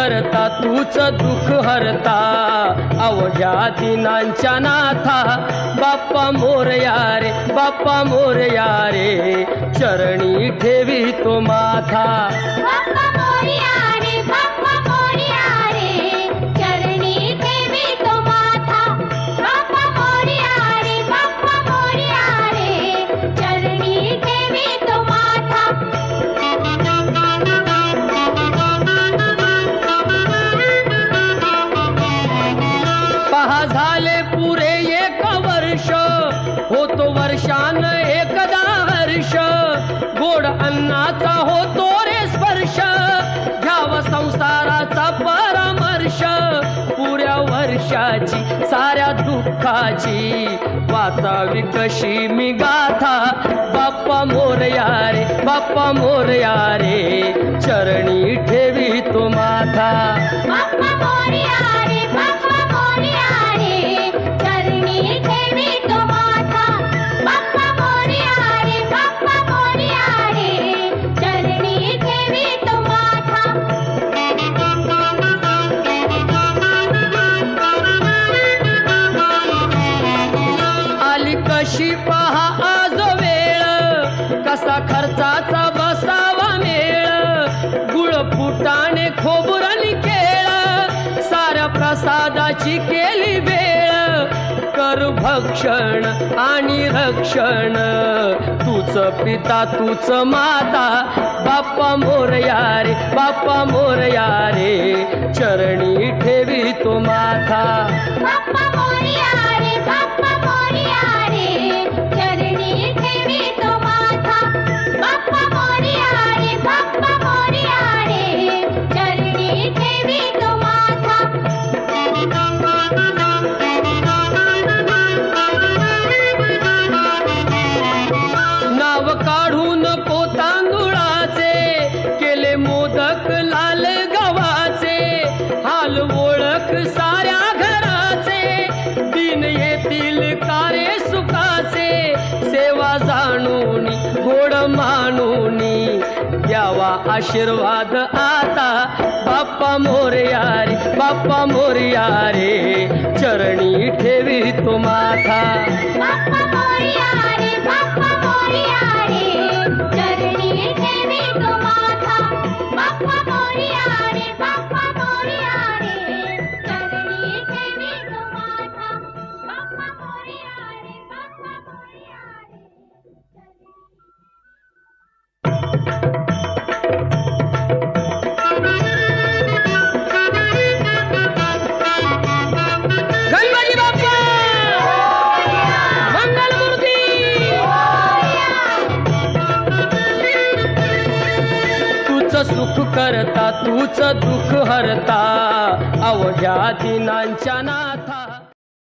करता तूच दुःख हरता अवघ्या दिनांच्या नाथा बाप्पा मोरया रे बाप्पा मोरया रे चरणी ठेवी तो माथा बाप्पा मोरया रे बाप्पा मोरया रे चरणी ठेवी तो माथा बाप्पा मोरया रे बाप्पा मोरया रे चरणी ठेवी तो माथा पहा झाले पुरे एक वर्ष होतो वर्षान एकदा हर्ष गोड अन्नाचा होतो रे स्पर्श घ्यावा संसाराचा परामर्श पुऱ्या वर्षाची साऱ्या दुःखाची वाचावी कशी मी गाथा बाप्पा मोरया रे बाप्पा मोरया रे चरणी ठेवी तो माथा बाप्पा मोरया रे बाप्पा मोरया रे चरणी ठेवी तो माथा बाप्पा मोरया रे बाप्पा मोरया रे चरणी ठेवी तो माथा आली कशी पहा आज वेळ कसा खर्चाचा बसावा मेळ गुळ फुटाणे खोबरणी केळ साऱ्या प्रसादाची केली वेळ कर भक्षण आणि रक्षण तूच पिता तूच माता बाप्पा मोरया रे बाप्पा मोरया रे चरणी ठेवी तो माथा बाप्पा मोरया रे बाप्पा मोरया रे चरणी ठेवी तो माथा बाप्पा मोरया रे बाप्पा मोरया रे चरणी ठेवी तो माथा नाव काढून तांदुळाचे केले मोदक लाल गव्हाचे हाल ओळख साऱ्या घराचे दिन येतील कारे सुखाचे सेवा जाणून गोड मानून द्यावा आशीर्वाद आता बाप्पा मोरया रे बाप्पा मोरया रे चरणी ठेवी तो माथा बाप्पा मोरया रे बाप्पा मोरया रे चरणी ठेवी तो माथा बाप्पा मोरया रे बाप्पा मोरया रे चरणी ठेवी तो माथा बाप्पा मोरया रे बाप्पा मोरया गणपती बाप्पा मंगलमूर्ती तूच सुख करता तूच दुःख हरता अवघ्या दिनांच्या नाथ